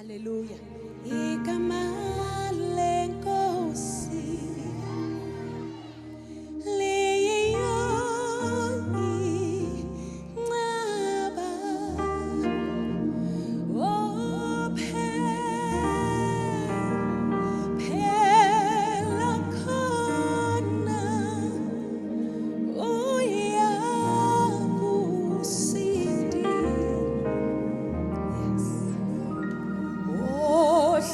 Hallelujah. Igama lenkosi liyon incaba phela khona uyakusindi.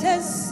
Yes.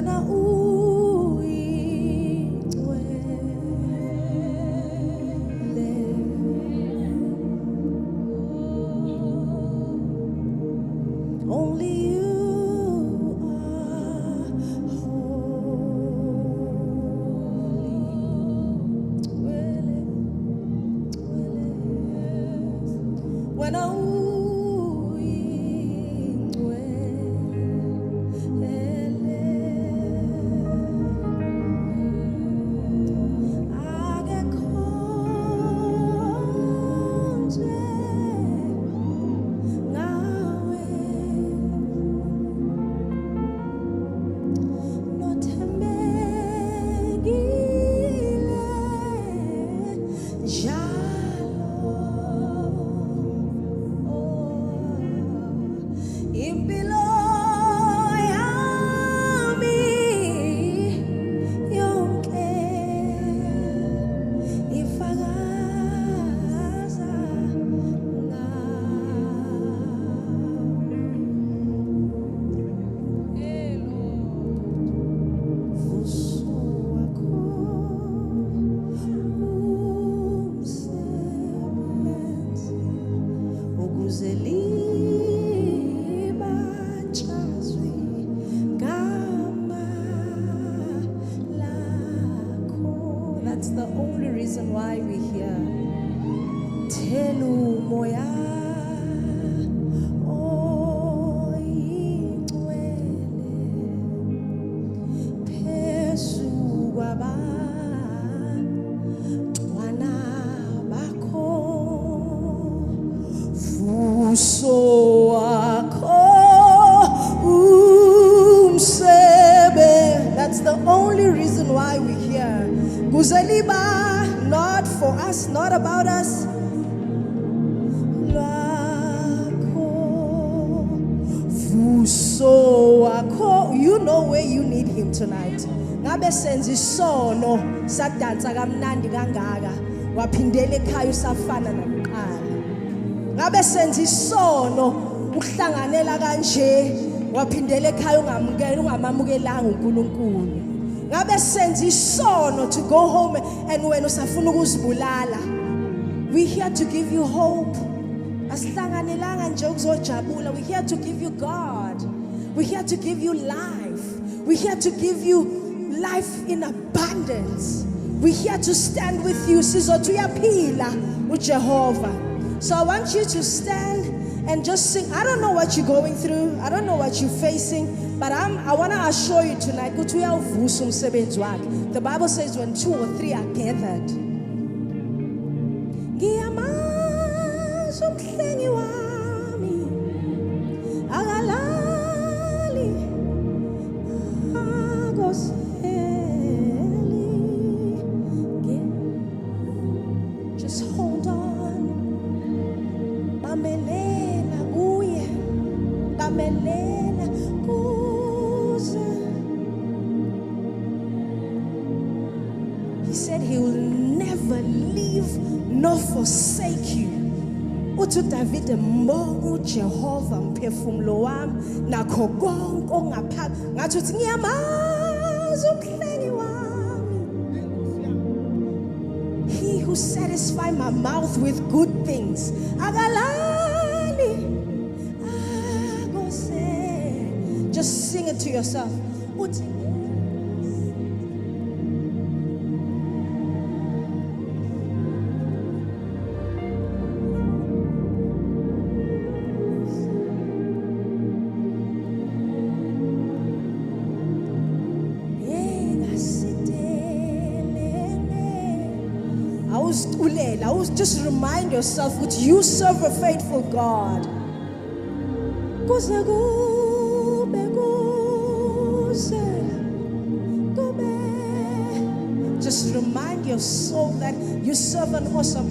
wena only you are holy. When That's the only reason why we're here. Telu moya oyingcwele phezu kwabantwana bakho, vuso wakho umsebe. That's the only reason why we're here. Kuzaliba, not for us, not about us. You know where you need him tonight. Ngabe senza isono sadansa kamnandi kangaka waphindela ekhaya usafana nakuqala. Ngabe senza isono uhlanganela kanje waphindela ekhaya ungamamukelanga uNkulunkulu. Ngabe senza isono to go home and wena usafuna ukuzibulala. We here to give you hope. Asihlanganelanga nje ukuzojabula. We here to give you God. We're here to give you life. We're here to give you life in abundance. We're here to stand with you. Sizotuyaphila uJehova. So I want you to stand and just sing. I don't know what you're going through. I don't know what you're facing. But I want to assure you tonight. The Bible says when 2 or 3 are gathered. Just hold on. Bamelela kuye. Bamelela kuze. He said he will never leave nor forsake you. Uthi David mbonga uJehova mphefumulo wami nakho konke ongaphakathi. Ngathi uthi ngiyamazi umhlengi wami. He who satisfy my mouth with good things. Akalali. Akose. Just sing it to yourself. Uthi just remind yourself that you serve a faithful God. Just remind your soul that you serve an awesome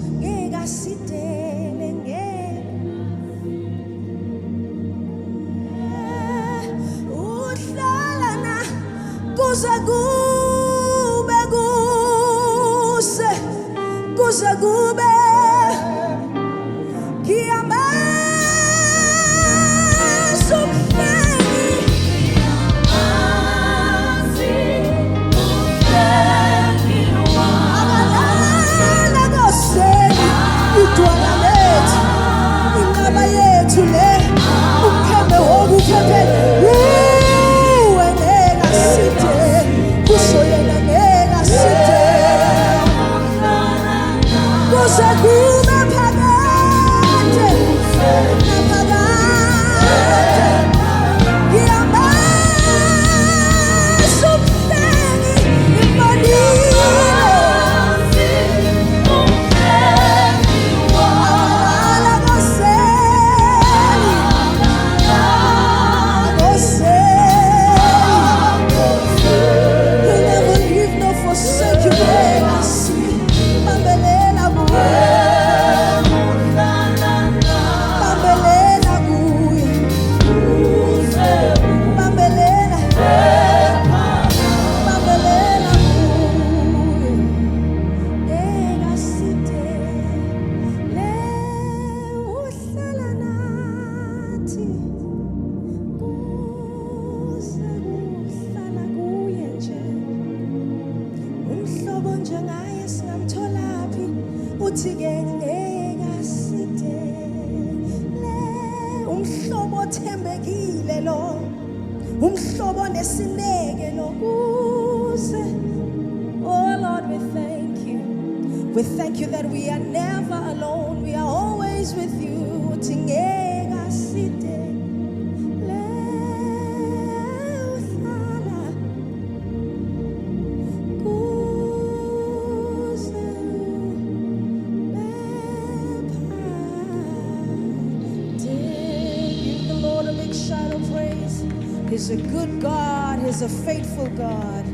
uthi ke ngeke sidele umhlobo othembekile lo umhlobo nesineke lokuze. Oh Lord, we thank you. We thank you that we are never alone. We are always with you. Uthi ngeke sidele He's a good God. He's a faithful God.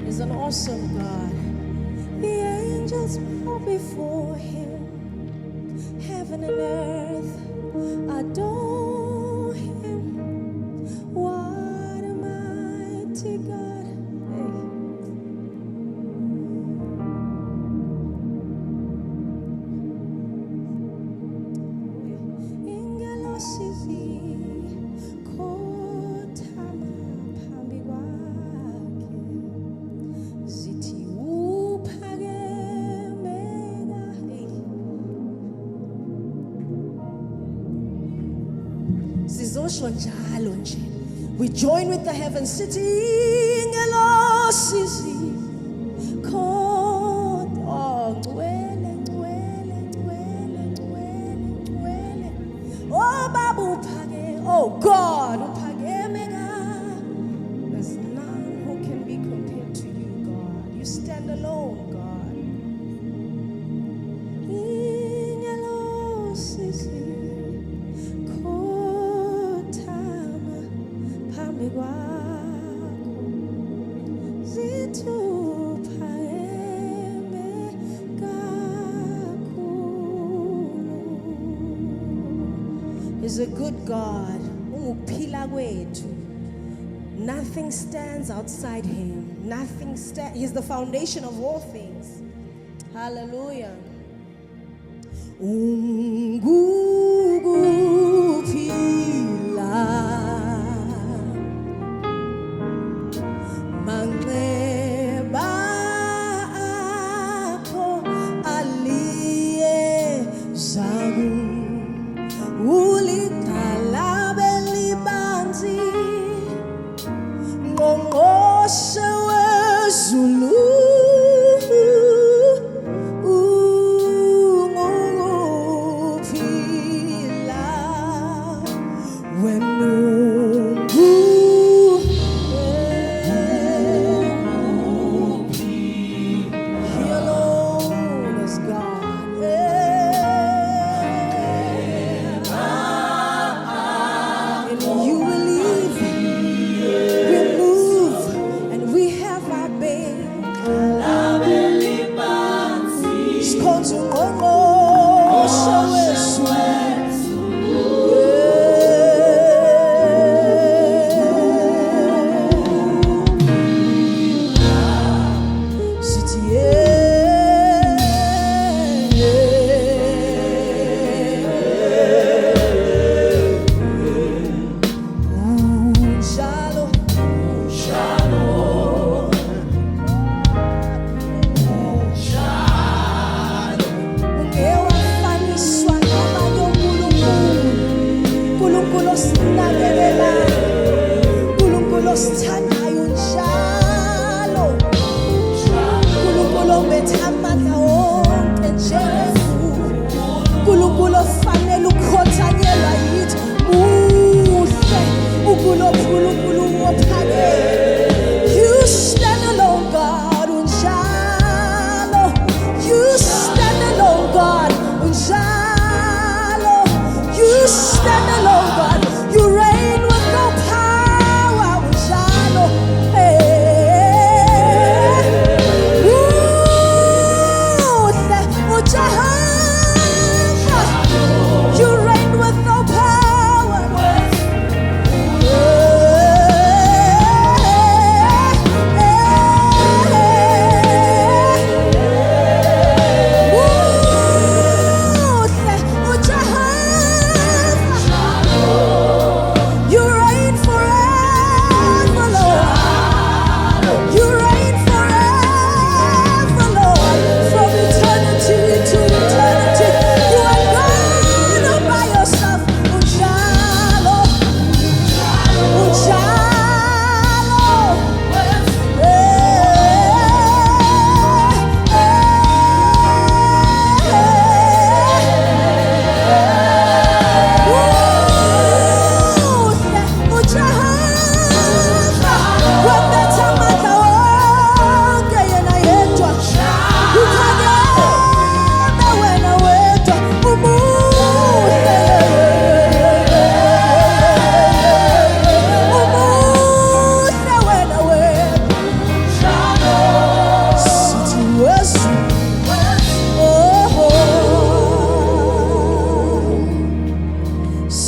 He's an awesome God. The angels bow before him. Heaven and earth adore him. What a mighty God. We join with the heavens sitting elosizi kodwa ngcwele ngcwele ngcwele ngcwele ngcwele oh baba uphake oh God uphakeme ka. There's none who can be compared to you, God. You stand alone, God. Elosizi He's a good God. Nothing stands outside him. He's the foundation of all things. Hallelujah.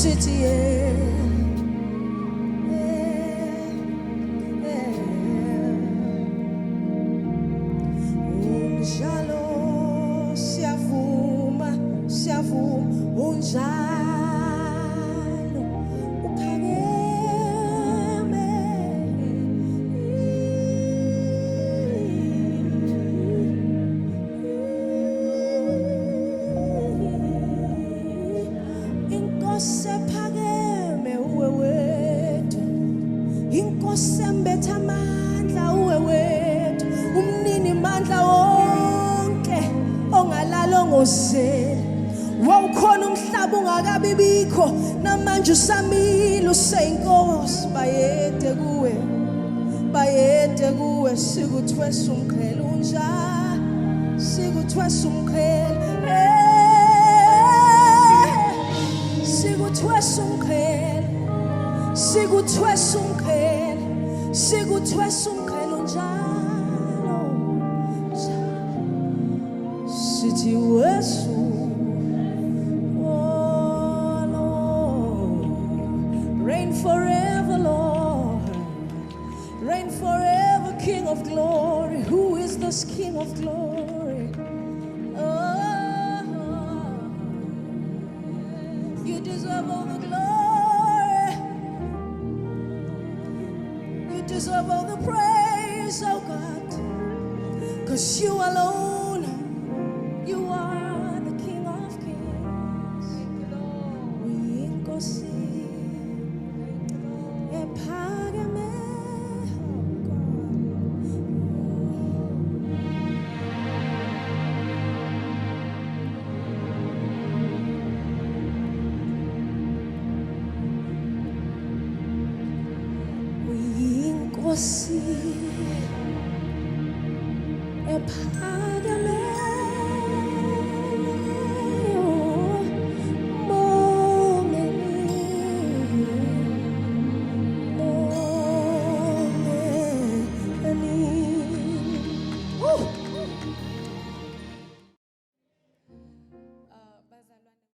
sithi unjalo siyavuma unjalo uphakeme inkosi ephakeme uwe wethu inkosi embetha amandla uwe wethu umnini mandla wonke ongalalo ngozela wawukhona umhlaba ungakabi bikho namanje usamile useyinkosi bayede kuwe sikuthwesa umqhele unjalo sikuthwesa umqhele sikuthwesa umqhele sikuthwesa umqhele sikuthwesa umqhele unjalo sithi wesu reign forever, Lord. Reign forever, King of glory. Who is this King of glory? Oh, you deserve all the glory. You deserve all the praise, oh God. 'Cause you alone, you are the King of kings. We go see. Inkosi ephakeme